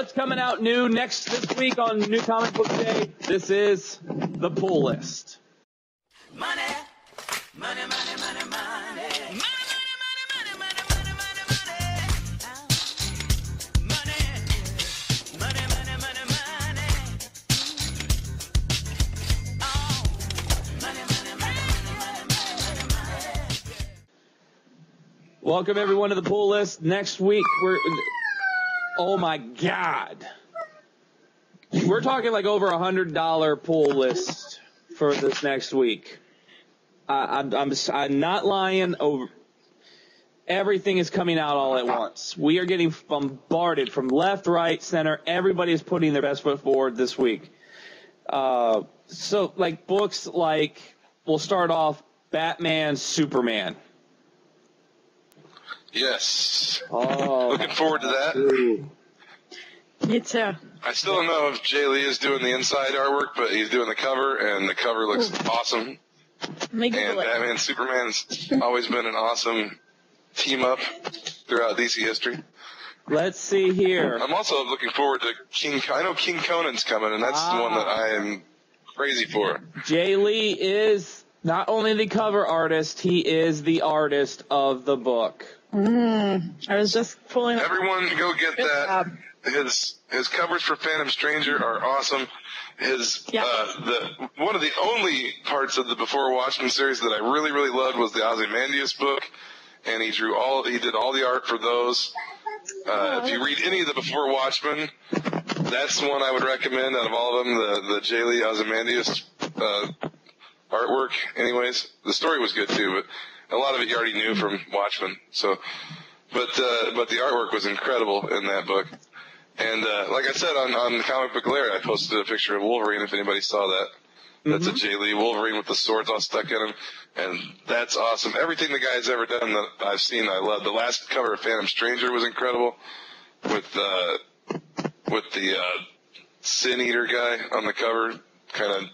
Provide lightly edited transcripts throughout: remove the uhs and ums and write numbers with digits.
What's coming out new this week on New Comic Book Day? This is the pull list. Money, money, money, money, money. Welcome everyone to the pull list. Next week oh my God. We're talking like over $100 pull list for this next week. I'm not lying. Everything is coming out all at once. We are getting bombarded from left, right, center. Everybody is putting their best foot forward this week. So like books like, we'll start off Batman, Superman. Yes. Oh, looking forward to that. Me too. I still don't know if Jay Lee is doing the inside artwork, but he's doing the cover, and the cover looks awesome. And Batman Superman's always been an awesome team up throughout DC history. Let's see here. I'm also looking forward to I know King Conan's coming, and that's the one that I am crazy for. Jay Lee is not only the cover artist, he is the artist of the book. I was just pulling up. Everyone go get that. His covers for Phantom Stranger are awesome. One of the only parts of the Before Watchmen series that I really, really loved was the Ozymandias book, and he did all the art for those. If you read any of the Before Watchmen, that's the one I would recommend out of all of them, the J. Lee Ozymandias artwork. Anyways, the story was good too, but a lot of it you already knew from Watchmen. So, but the artwork was incredible in that book. And like I said on the Comic Book Lair, I posted a picture of Wolverine. If anybody saw that, that's a Jay Lee Wolverine with the swords all stuck in him, and that's awesome. Everything the guy's ever done that I've seen, I love. The last cover of Phantom Stranger was incredible, with the Sin Eater guy on the cover, kind of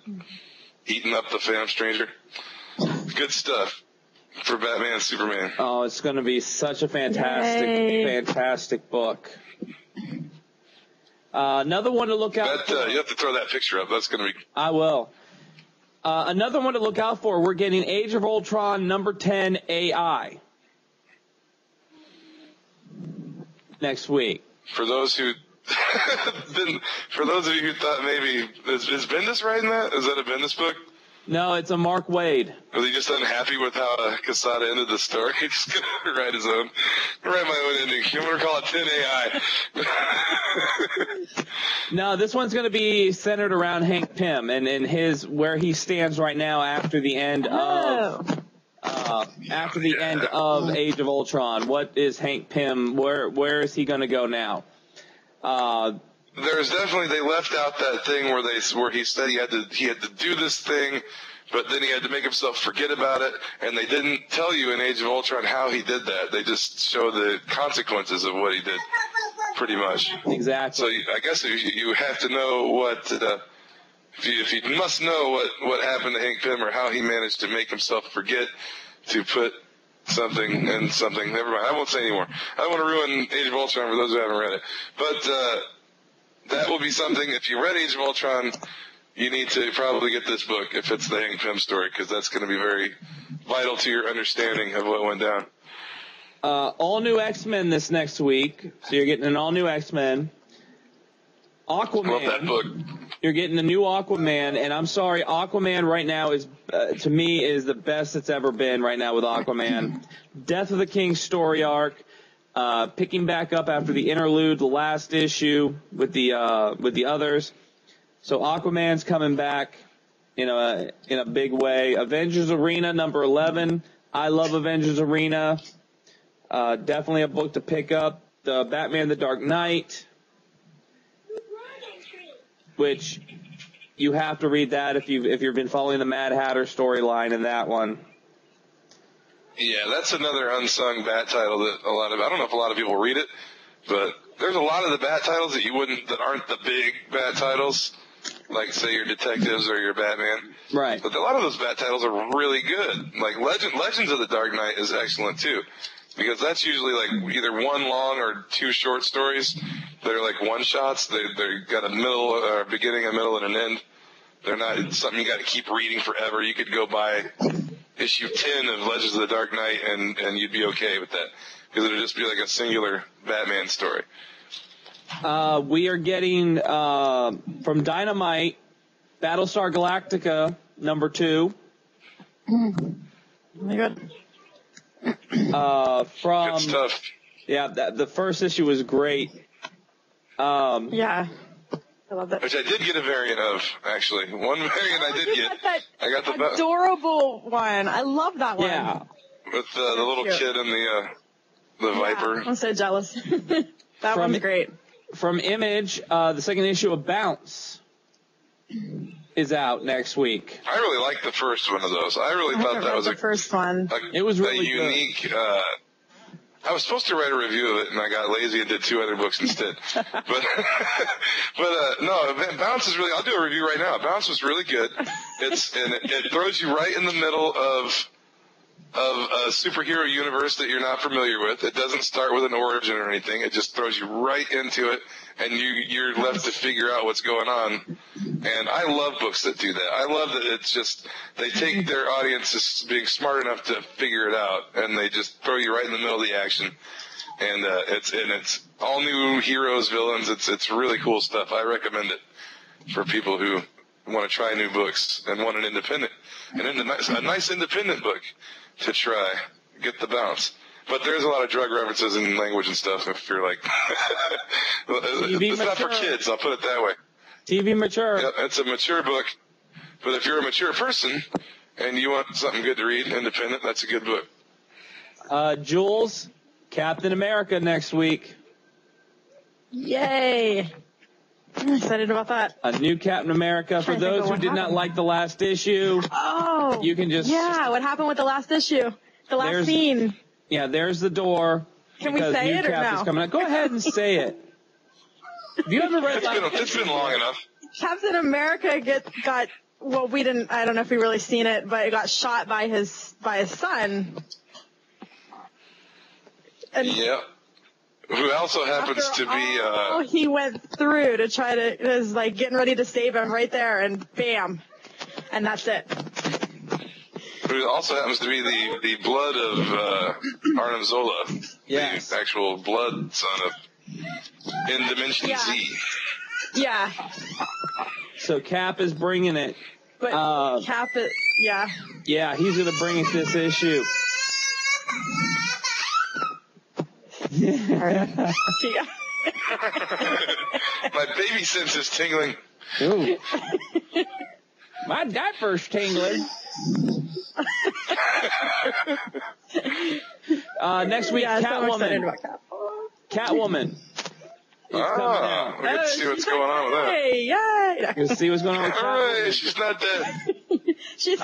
eating up the Phantom Stranger. Good stuff for Batman and Superman. Oh, it's going to be such a fantastic book. Another one to look out for. You have to throw that picture up. That's going to be... I will. Another one to look out for. We're getting Age of Ultron number 10 AI next week. For those who... for those of you who thought maybe... Is Bendis writing that? Is that a Bendis book? No, it's a Mark Waid. Was he just unhappy with how Quesada ended the story? He's just going to write his own. Write my own ending. I'm going to call it 10 AI. No, this one's going to be centered around Hank Pym and where he stands right now after the end of Age of Ultron. What is Hank Pym? Where is he going to go now? There's definitely, they left out that thing where he said he had to do this thing, but then he had to make himself forget about it, and they didn't tell you in Age of Ultron how he did that. They just show the consequences of what he did, pretty much. Exactly. So I guess you have to know what, if you must know what happened to Hank Pym or how he managed to make himself forget to put something in something. Never mind. I won't say anymore. I don't want to ruin Age of Ultron for those who haven't read it. But, that will be something, if you read Age of Ultron, you need to probably get this book if it's the Hank Pym story, because that's going to be very vital to your understanding of what went down. All new X-Men this next week, so you're getting an all new X-Men. Aquaman. Love that book. You're getting a new Aquaman, and I'm sorry, Aquaman right now is, to me, is the best it's ever been right now with Aquaman. Death of the King story arc. Picking back up after the interlude, the last issue with the others. So Aquaman's coming back in a big way. Avengers Arena number 11. I love Avengers Arena. Definitely a book to pick up. The Batman: The Dark Knight, which you have to read that if you've been following the Mad Hatter storyline in that one. Yeah, that's another unsung Bat title that I don't know if a lot of people read it, but there's a lot of the Bat titles that aren't the big Bat titles, like say your Detectives or your Batman. Right. But a lot of those Bat titles are really good. Like Legends of the Dark Knight is excellent too, because that's usually like either one long or two short stories They're like one shots. They got a middle, beginning, a middle, and an end. They're not something you got to keep reading forever. You could go buy issue 10 of Legends of the Dark Knight and you'd be okay with that, because it'd just be like a singular Batman story. We are getting from Dynamite, Battlestar Galactica #2. Oh my god. From Good stuff. Yeah, the first issue was great. Yeah. I love that. Which I did get a variant of, actually. One variant I did get. I got the adorable one. I love that one. Yeah. with the little cute. kid and the Viper. I'm so jealous. That one's great. From Image, the second issue of Bounce is out next week. I really liked the first one of those. I really I thought haven't that read was the first one. It was really a unique. I was supposed to write a review of it, and I got lazy and did 2 other books instead. but no, Bounce is really. I'll do a review right now. Bounce was really good. It throws you right in the middle of a superhero universe that you're not familiar with. It doesn't start with an origin or anything. It just throws you right into it, and you're left to figure out what's going on. And I love books that do that. I love that it's just they take their audience as being smart enough to figure it out, and they just throw you right in the middle of the action. And it's all new heroes, villains. It's really cool stuff. I recommend it for people who want to try new books and want a nice independent book to try. Get the Bounce. But there's a lot of drug references and language and stuff. If you're like, it's not for kids. I'll put it that way. TV mature. Yeah, it's a mature book. But if you're a mature person and you want something good to read, independent, that's a good book. Jules, Captain America next week. Yay. I'm excited about that. A new Captain America. For those who did not like the last issue, Oh. you can just... Yeah, what happened with the last issue? The last scene. Yeah, there's the door. Can we say it or Captain's no? coming out. Go ahead and say it. Have you ever read It's been long enough. Captain America got well, we didn't, I don't know if we really seen it, but it got shot by his son. And Yeah. Who also happens after to be, all he went through to try to, was like getting ready to save him right there, and bam. And that's it. who also happens to be the blood of Arnim Zola. Yes. The actual blood son of in Dimension Yeah. Z. Yeah. So Cap is bringing it. But Cap it, yeah. Yeah, he's going to bring it this issue. Yeah. My baby sense is tingling. Ooh. My diaper's tingling. Next week, Yeah, so excited Catwoman. about Cap. Catwoman. Is coming out. We get to see what's going on with that. Hey, yay! You see what's going on with Hooray, Catwoman? she's not dead. She's,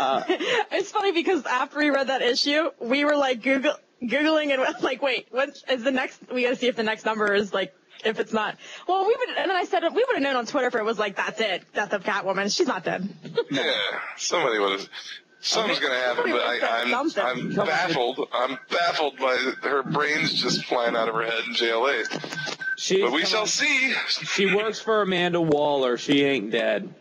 it's funny because after we read that issue, we were like Googling and like, wait, what is the next? We gotta see if the next number is like, if it's not. Well, and then I said, we would have known on Twitter if it was like, that's it, death of Catwoman. She's not dead. Yeah, somebody would have. Something's going to happen, but I'm baffled. I'm baffled by her brains just flying out of her head in JLA. But we shall see. She works for Amanda Waller. She ain't dead.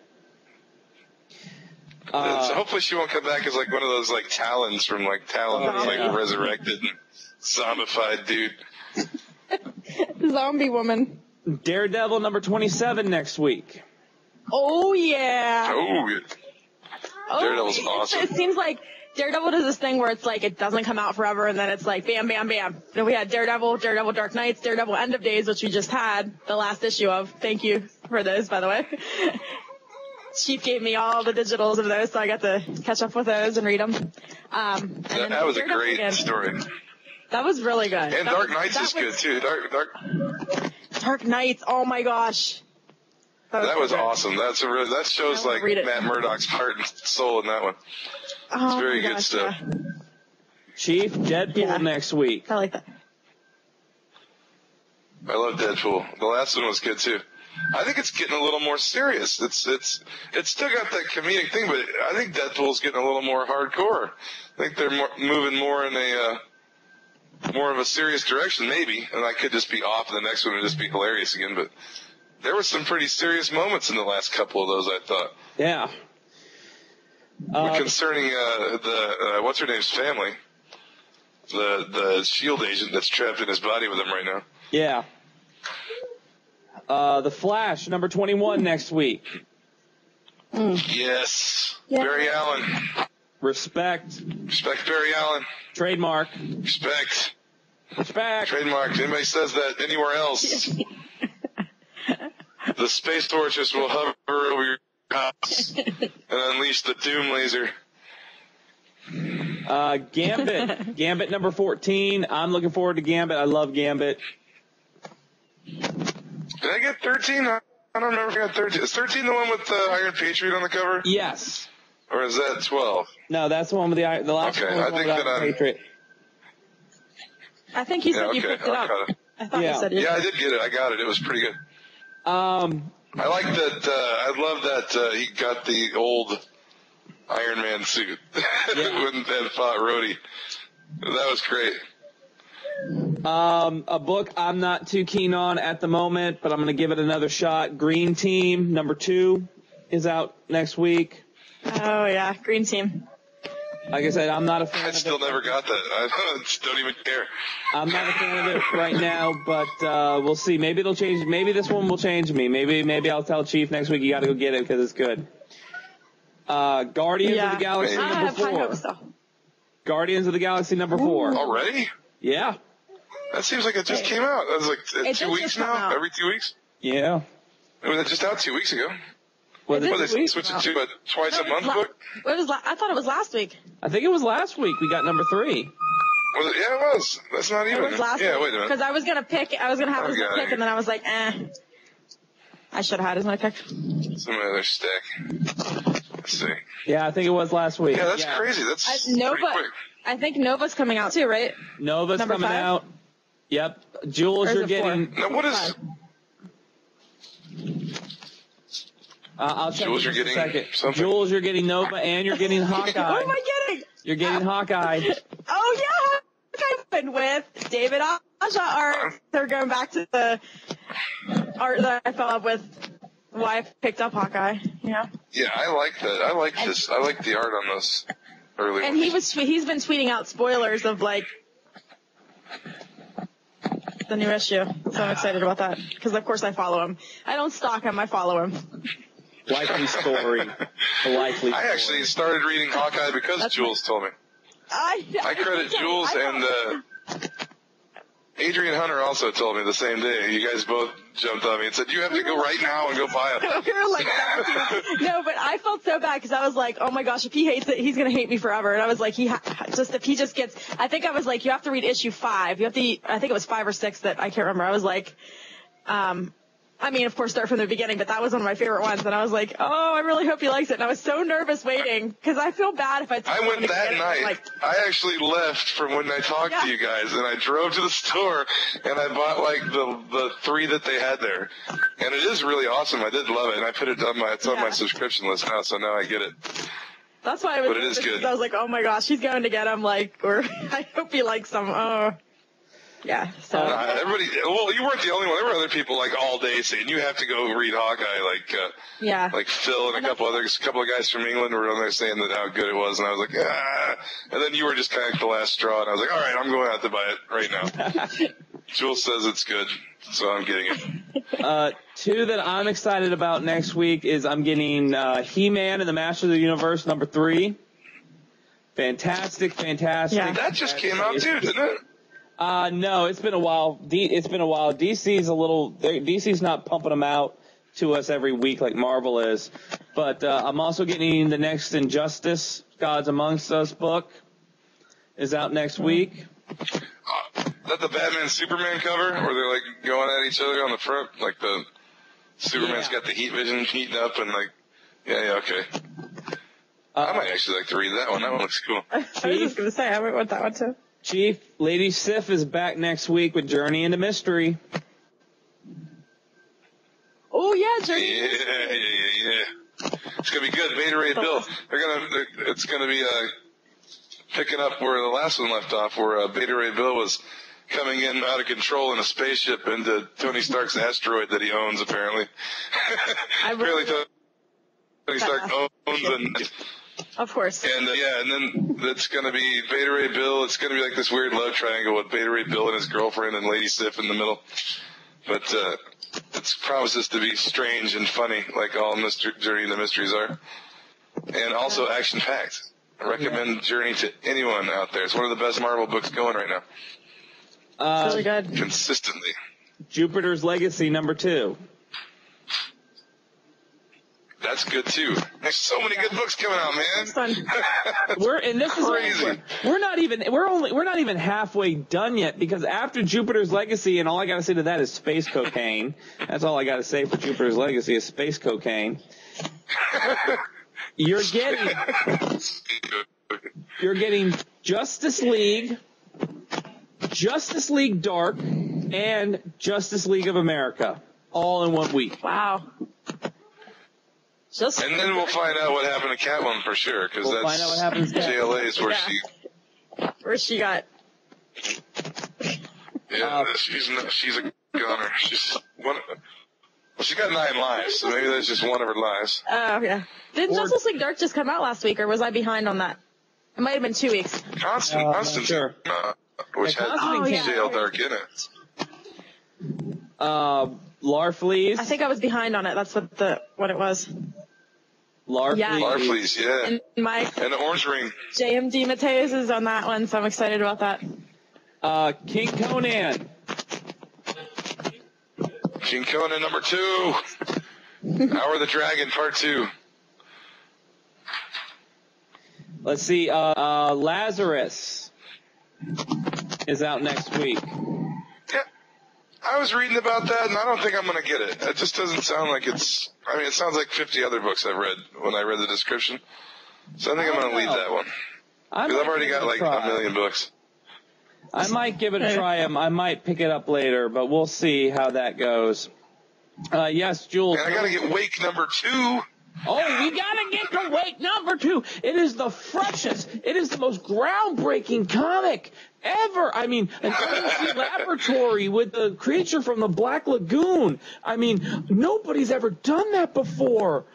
So hopefully she won't come back as like one of those like Talons from like Talon that's like resurrected and zombified dude. Zombie woman. Daredevil number 27 next week. Oh, yeah. Oh, yeah. Daredevil's awesome. It seems like Daredevil does this thing where it's like it doesn't come out forever, and then it's like bam, bam, bam. Then we had Daredevil, Daredevil Dark Nights, Daredevil End of Days, which we just had the last issue of. Thank you for those, by the way. Chief gave me all the digitals of those, so I got to catch up with those and read them. That was a great story. That was really good. And Dark Knights is good too. Dark Knights. Oh my gosh. That was awesome. That shows like Matt Murdock's heart and soul in that one. It's very good stuff. Yeah. Chief, Deadpool next week. I like that. I love Deadpool. The last one was good too. I think it's getting a little more serious. It's still got that comedic thing, but I think Deadpool's getting a little more hardcore. I think they're moving more in more of a serious direction, maybe, and I could just be off, and the next one would just be hilarious again. But there were some pretty serious moments in the last couple of those, I thought. Yeah. Concerning the what's her name's family, the SHIELD agent that's trapped in his body with him right now. Yeah. The Flash, number 21 next week. Yes. Yeah. Barry Allen. Respect. Respect Barry Allen. Trademark. Respect. Trademark. Anybody says that anywhere else, the Space Fortress will hover over your house and unleash the Doom laser. Gambit. Gambit number 14. I'm looking forward to Gambit. I love Gambit. Did I get 13? I don't remember if I got 13. Is 13 the one with the Iron Patriot on the cover? Yes. Or is that 12? No, that's the one with the last Okay, one was I the one think with that the Patriot. I think you said Yeah, you okay. picked it up. I thought Yeah. you said you Yeah, I did get it. I got it. It was pretty good. I like that. I love that he got the old Iron Man suit when Ed fought Rhodey. That was great. A book I'm not too keen on at the moment, but I'm going to give it another shot. Green Team, number 2, is out next week. Oh, yeah. Green Team. Like I said, I'm not a fan I of still it. never got that. I just don't even care. I'm not a fan of it right now, but we'll see. Maybe it'll change. Maybe this one will change me. Maybe I'll tell Chief next week you got to go get it because it's good. Guardians of the Galaxy I number have high 4. hopes, though. Guardians of the Galaxy number 4. Already? Yeah. That seems like it just came out. That was like It 2 did weeks just come now? out. Every 2 weeks? Yeah. It was just out 2 weeks ago. Was It it Well, did they week? switched it to a twice a No, month book? I thought it was last week. I think it was last week we got number 3. Was it? Yeah, it was. That's not It even. was last Yeah, week. wait a minute. Because I was going to have it as my Okay. pick, and then I was like, I should have had it as my pick. Some other stack. Let's see. Yeah, I think it was last week. Yeah, that's crazy. That's pretty Nova, quick. I think Nova's coming out too, right? Nova's Number coming 5? out. Yep. Jules, Or is you're it getting. 4? Now, what is... I'll check Jules, in you're just a getting second. something? Jules, you're getting Nova, and you're getting Who Hawkeye. am I getting? You're getting Hawkeye. Oh, yeah. Hawkeye opened with David Aja art. They're going back to the art that I fell up with why I picked up Hawkeye. Yeah. Yeah, I like that. I like this. I like the art on those early And ones. he's been tweeting out spoilers of like the new issue. So I'm excited about that because of course I follow him. I don't stalk him. I follow him. Likely story. A likely I story. actually started reading Hawkeye because Jules told me. I credit Jules and Adrian Hunter also told me the same day. You guys both jumped on me and said, you have to go right now and go buy it. We were like, no, but I felt so bad because I was like, oh my gosh, if he hates it, he's gonna hate me forever. And I was like, if he just gets, I think I was like, you have to read issue 5. You have to, I think it was 5 or 6 that I can't remember. I was like, I mean, of course, start from the beginning, but that was one of my favorite ones. And I was like, oh, I really hope he likes it. And I was so nervous waiting because I feel bad if I went that night. Like, I actually left from when I talked to you guys, and I drove to the store, and I bought like the 3 that they had there. And it is really awesome. I did love it, and I put it on it's on my subscription list now, so now I get it. that's why I was. But it is good. I was like, oh my gosh, he's going to get him. Like, or I hope he likes them. Oh, yeah. So Everybody, well, you weren't the only one. There were other people like all day saying you have to go read Hawkeye, yeah. like Phil and a couple of guys from England were on there saying that how good it was, and I was like, ah. And then you were just kind of the last straw, and I was like, all right, I'm going out to buy it right now. Jules says it's good, so I'm getting it. 2 that I'm excited about next week is I'm getting He-Man and the Masters of the Universe number 3. Fantastic. Yeah. That just came out too, didn't it? No, it's been a while. DC's not pumping them out to us every week like Marvel is. But I'm also getting the next Injustice, Gods Amongst Us book is out next week. That the Batman Superman cover where they're like going at each other on the front, like the Superman's got the heat vision heating up and like, yeah, okay. I might actually like to read that one. That one looks cool. I was just gonna say I might want that one too. Chief, Lady Sif is back next week with Journey into Mystery. Oh yeah, Journey. Yeah. It's gonna be good. Beta Ray Bill. It's gonna be picking up where the last one left off, where Beta Ray Bill was coming in out of control in a spaceship into Tony Stark's asteroid that he owns, apparently. Apparently Tony Stark owns and... Of course. And and then it's going to be Beta Ray Bill. It's going to be like this weird love triangle with Beta Ray Bill and his girlfriend and Lady Sif in the middle. But it promises to be strange and funny, like all Journey into Mysteries are. And also action-packed. I recommend Journey to anyone out there. It's one of the best Marvel books going right now. It's really good. Consistently. Jupiter's Legacy #2. That's good too. There's so many good books coming out, man. It's fun. This Crazy. is we're not even halfway done yet, because after Jupiter's Legacy, and all I gotta say to that is space cocaine. That's all I gotta say for Jupiter's Legacy is space cocaine. You're getting Justice League Dark, and Justice League of America all in 1 week. Wow. And then we'll find out what happened to Catwoman for sure, because We'll find out what happens that's next. JLA's where she got. she's a goner. She's one. Well, she got 9 lives, so maybe that's just one of her lives. Oh, yeah. Didn't Justice League Dark just come out last week, or was I behind on that? It might have been 2 weeks. Constantine, sure. Which had JL Dark in it. Larfleeze. I think I was behind on it. That's what it was. Larfleeze. Yeah. Larfleeze, yeah. And the Orange Ring. JMD Mateus is on that one, so I'm excited about that. King Conan. King Conan #2. Hour of the Dragon Part 2. Let's see. Lazarus is out next week. Yeah, I was reading about that, and I don't think I'm going to get it. It just doesn't sound like it's... I mean, it sounds like 50 other books I've read when I read the description. So I think I'm going to leave that one. Because I've already got like a million books. I might give it a try. I might pick it up later, but we'll see how that goes. Yes, Jules. And I got to get Wake #2. Oh, we gotta get to Wake #2. It is the freshest. It is the most groundbreaking comic ever. I mean, an NC laboratory with the creature from the Black Lagoon. I mean, nobody's ever done that before.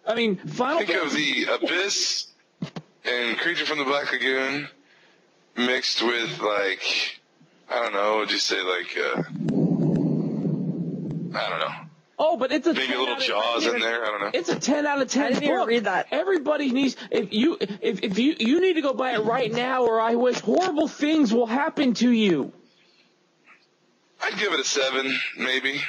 I mean, Think of the Abyss and Creature from the Black Lagoon mixed with, like, I don't know, would you say, like, I don't know. Oh, but it's a maybe a little Jaws in there. I don't know. It's a 10 out of 10 I didn't even read that. Everybody needs. If you need to go buy it right now, or I wish horrible things will happen to you. I'd give it a 7, maybe.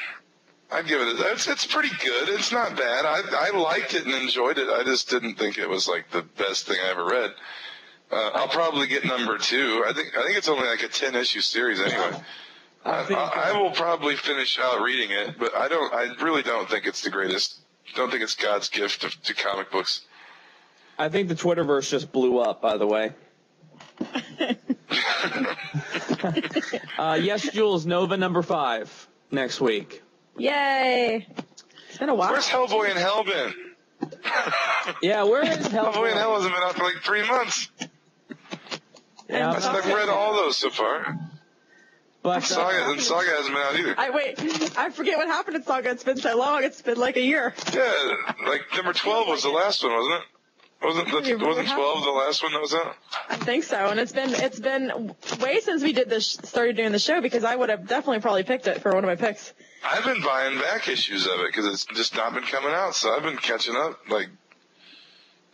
I'd give it it's pretty good. It's not bad. I liked it and enjoyed it. I just didn't think it was like the best thing I ever read. I'll probably get #2. I think it's only like a 10-issue series anyway. I will probably finish out reading it, but I really don't think it's the greatest. Don't think it's God's gift to comic books. I think the Twitterverse just blew up, by the way. Yes, Jules, Nova #5 next week. Yay! It's been a while. Where's Hellboy in Hell been? Yeah, where is Hellboy in Hell hasn't been out for like 3 months. Yeah, I've read all those so far. but Saga hasn't been out either. I forget what happened in Saga. It's been so long. It's been like a year. Yeah, like #12 was the last one, wasn't it? Wasn't 12 the last one that was out? I think so, and it's been way since we started doing the show, because I would have definitely probably picked it for one of my picks. I've been buying back issues of it because it's just not been coming out, so I've been catching up. Like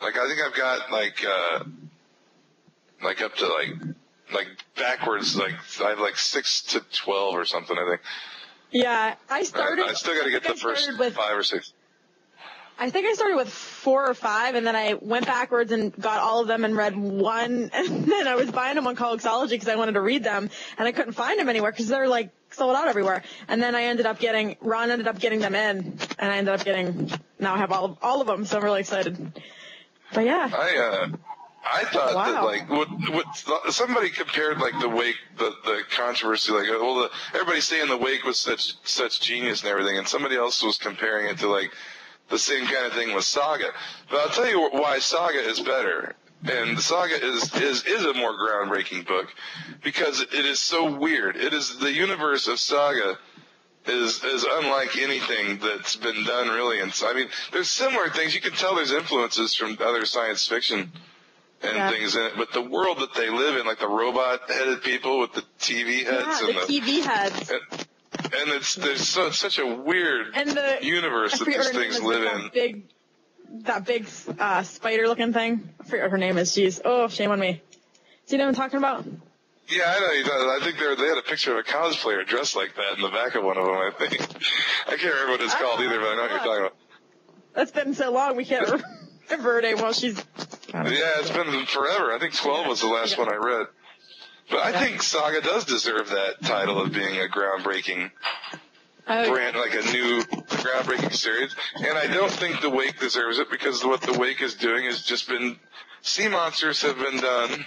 I think I've got like up to like backwards, like I have like 6 to 12 or something, I think. Yeah, I started. I still got to get the first 5 or 6. I think I started with 4 or 5, and then I went backwards and got all of them and read 1, and then I was buying them on Comixology because I wanted to read them, and I couldn't find them anywhere because they're like sold out everywhere. And then Ron ended up getting them in, and I ended up now I have all of them, so I'm really excited. But yeah. I thought that like what somebody compared like the Wake, the controversy, like everybody's saying the Wake was such genius and everything, and somebody else was comparing it to like the same kind of thing with Saga. But I'll tell you why Saga is better. And the Saga is a more groundbreaking book because it is so weird. It is the universe of Saga is unlike anything that's been done really. And I mean, there's similar things. You can tell there's influences from other science fiction and things in it, but the world that they live in, like the robot-headed people with the TV heads the TV heads. And there's such a weird universe that these things live in. That big spider-looking thing. I forget what her name is. Jeez. Oh, shame on me. Do you know what I'm talking about? Yeah, I know. I think they had a picture of a cosplayer dressed like that in the back of one of them, I think. I can't remember what it's called either, but I know what you're talking about. It's been so long, we can't remember her name. Well, she's... Yeah, it's been forever. I think 12 was the last one I read. But I think Saga does deserve that title of being a groundbreaking brand, like a new groundbreaking series. And I don't think The Wake deserves it because what The Wake is doing has just been, sea monsters have been done,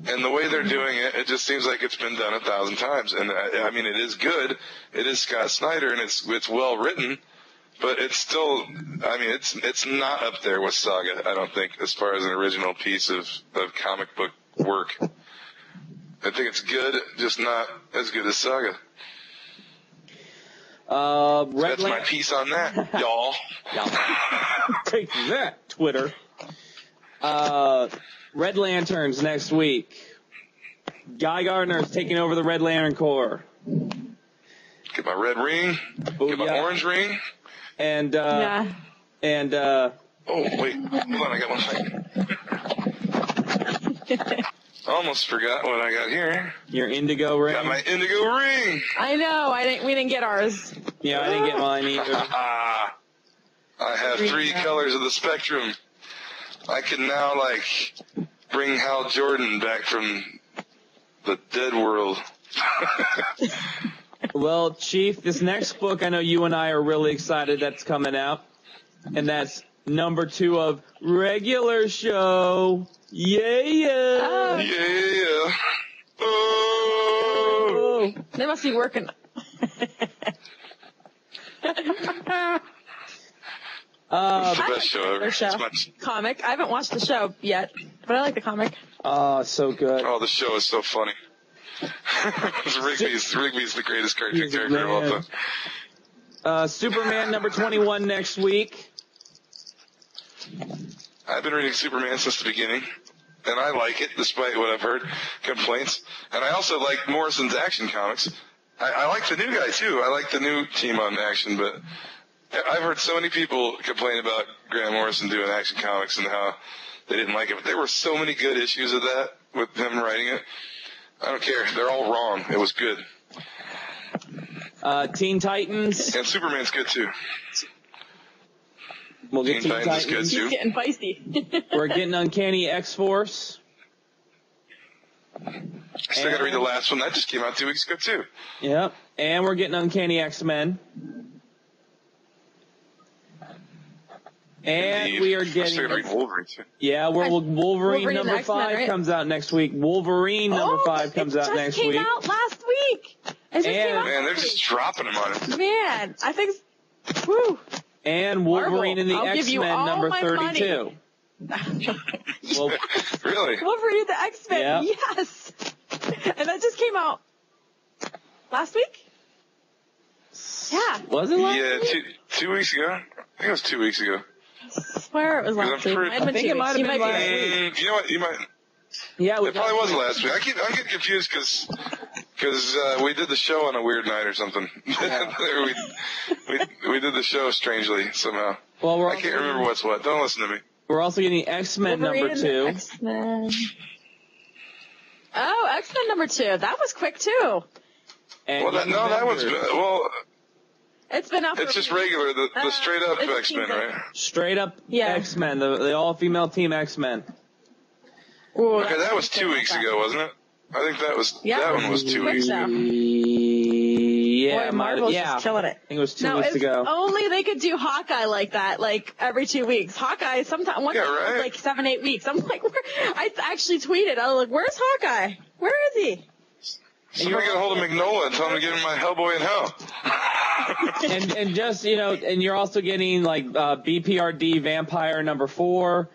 and the way they're doing it, it just seems like it's been done 1,000 times. And I mean, it is good. It is Scott Snyder, and it's well written, but it's still, I mean, it's not up there with Saga, I don't think, as far as an original piece of comic book work. I think it's good, just not as good as Saga. That's my piece on that, y'all. Take that, Twitter. Red Lanterns next week. Guy Gardner is taking over the Red Lantern Corps. Get my red ring. Get my orange ring. And, oh, wait. Hold on, I got one thing. I almost forgot what I got here. Your indigo ring. Got my indigo ring. I know. We didn't get ours. Yeah, I didn't get mine either. I have 3 colors of the spectrum. I can now, bring Hal Jordan back from the dead world. Well, Chief, this next book, I know you and I are really excited that's coming out. And that's number 2 of Regular Show. Yeah. Yeah. Oh. They must be working. It's the best show ever. Comic. I haven't watched the show yet, but I like the comic. Oh, so good. Oh, the show is so funny. Rigby's the greatest cartoon character of all time. Superman number 21 next week. I've been reading Superman since the beginning, and I like it, despite what I've heard complaints. And I also like Morrison's Action Comics. I like the new guy, too. I like the new team on Action, but I've heard so many people complain about Grant Morrison doing Action Comics and how they didn't like it. But there were so many good issues of that with him writing it. I don't care. They're all wrong. It was good. Teen Titans. And Superman's good, too. We'll get Teen Titans is good, too. He's getting feisty. We're getting Uncanny X-Force. I still got to read the last one. That just came out 2 weeks ago, too. Yep. And we're getting Uncanny X-Men. And Indeed. we are I getting... still got to read Wolverine, too. Yeah, Wolverine number X-Men, 5 right? comes out next week. Wolverine number 5 comes out next week. It just came out last week. Man, they're just dropping them on it. Man, I think... Whew. And Wolverine in the I'll give you X-Men all number my 32. Well, Really? Wolverine the X-Men, Yeah. yes. And that just came out last week? Yeah. was it last week? 2 weeks ago. I think it was 2 weeks ago. I swear it was last week. I think it might have been last week. You know what? You might. Yeah, It probably was last week. I'm getting confused because we did the show on a weird night or something. Yeah. we did the show strangely somehow. Well, I can't remember what's what. Don't listen to me. We're also getting X-Men Wolverine number and 2. X-Men. Oh, X-Men number 2. That was quick too. And Well, that one's It's been out for it's just regular, the straight up it's X-Men, teaser. right? straight up Yeah. X-Men, the all-female team X-Men. Ooh, Okay, that was 2 weeks ago, wasn't it? I think that one was 2 Quick weeks. show. Yeah, Boy, Marvel's yeah. just killing it. I think it was 2 No, weeks if ago. only they could do Hawkeye like that, like every 2 weeks. Hawkeye, sometimes once right. like 7-8 weeks. I'm like, I actually tweeted. I was like, "Where's Hawkeye? Where is he?" Somebody get a hold of Magnola and tell him to give him my Hellboy in Hell. and just, and you're also getting like BPRD Vampire number 4.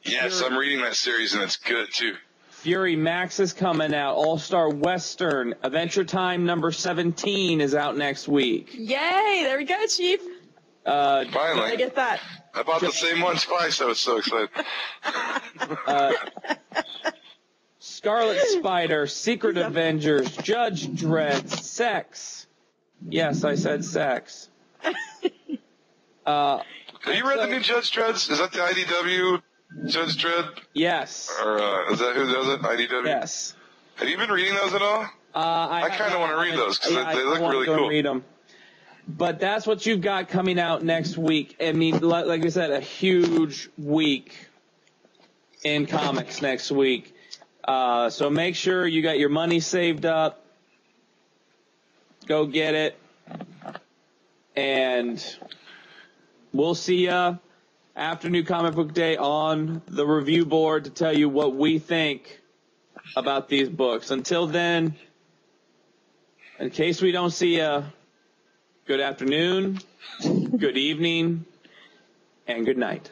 Yes, I'm reading that series, and it's good, too. Fury Max is coming out. All-Star Western. Adventure Time number 17 is out next week. Yay! There we go, Chief. I Finally. get that. I bought the same one twice. I was so excited. Scarlet Spider, Secret Avengers, Judge Dredd, Sex. Yes, I said sex. Have you read the new Judge Dredd? Is that the IDW Judge Dredd? Yes. Or is that who does it? IDW? Yes. Have you been reading those at all? I kind of want to read those because they look really cool. cool. Read them. But that's what you've got coming out next week. I mean, like I said, a huge week in comics next week. So make sure you got your money saved up. Go get it. And we'll see ya after New Comic Book Day on the review board to tell you what we think about these books. Until then, in case we don't see ya, good afternoon, good evening, and good night.